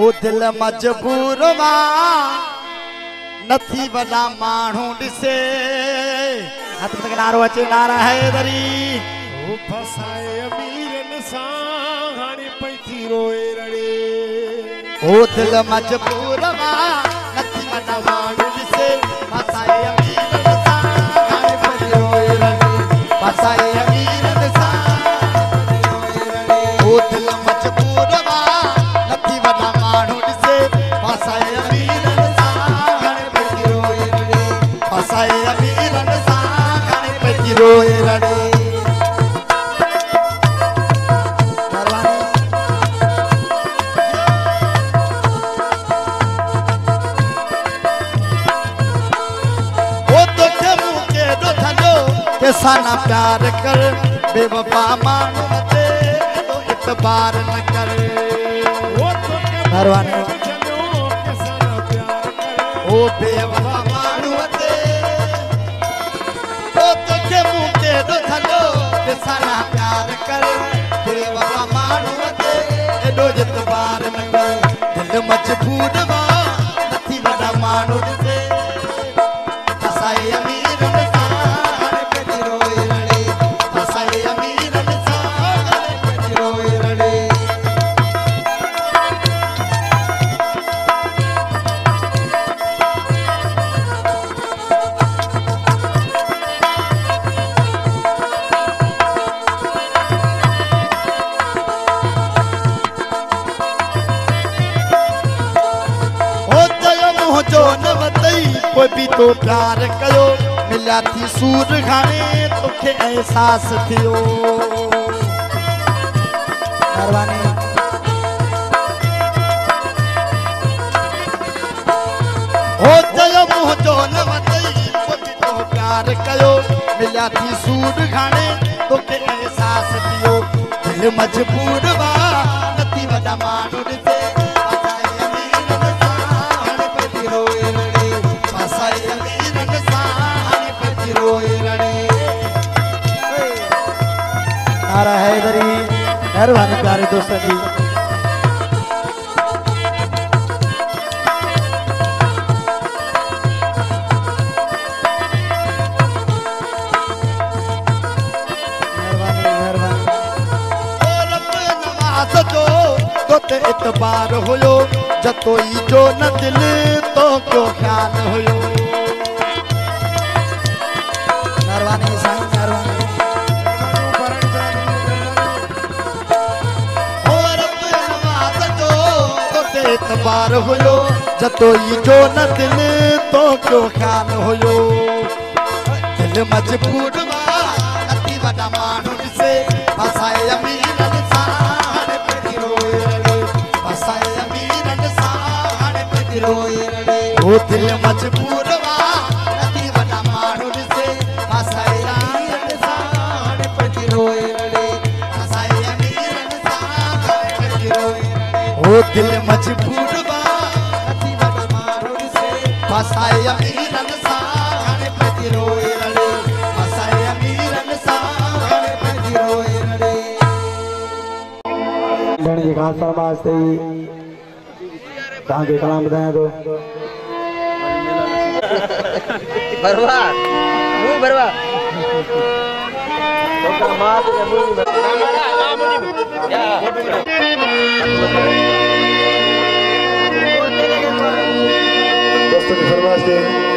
ओ दिल मजबूर नथी वॾा माण्हू ॾिसे हथ तक नारो अचे नारा हैदरी ओ फसाए अमीरन सां हाणे पई थी रोए रड़े ओ दिल मजबूर नथी वॾा माण्हू ॾिसे फसाए अमीरन सां हाणे पई थी रोए रड़े फसाए अमीरन सां ओ दिल मजबूर नथी वॾा माण्हू ॾिसे फसाए अमीरन सां हाणे पई थी रोए रड़े फसाए अमीरन सां हाणे पई थी रोए रड़े साना प्यार कर बेवफा मानू ते तो इतबार न कर परवाने ओ बेवफा मानू ते ओ तो के मुंह के दो थलो के साना प्यार कर बेवफा मानू ते एडो इतबार न कर दिल मजबूर वा नथी वडा मानू ते फसाए अमीरन जो न वतई कोई भी तो प्यार कयो मिलिया थी सूर घाणे तोखे एहसास थियो परवाने हो चयो मुंह जो न वतई कोई भी तो प्यार कयो मिलिया थी सूर घाणे तोखे एहसास थियो दिल मजबूर वा नथी वॾा माण्हू ॾिसे नारा हैदरी मेहरबानी प्यारे दोस्तों जी इतबार हुयो जतो ई जो न दिल तो क्यों ख्याल हुयो मेहरबानी साईं मेहरबानी इतबार हुयो जतो ई जो न दिल तो क्यों ख्याल हुयो दिल मजबूर नथी वॾा माण्हू ॾिसे फसाए अमीरन सां हाणे पई रोए रड़े फसाए अमीरन सां हाणे पई रोए रड़े ओ दिल मजबूर नथी वॾा माण्हू ॾिसे फसाए अमीरन सां हाणे पई रोए रड़े फसाए अमीरन सां हाणे पई रोए ओ दिल मजबूर नथी वॾा माण्हू ॾिसे फसाए अमीरन सां हाणे पई रोए रड़े फसाए अमीरन सां हाणे पई रोए रड़े ॾियण जी ख़ासि फरमाइश अथई तव्हांखे कलाम ॿुधायां थो भरवा मुंह भरवा तो मां के मुंह या दोस्तों की फरमाइश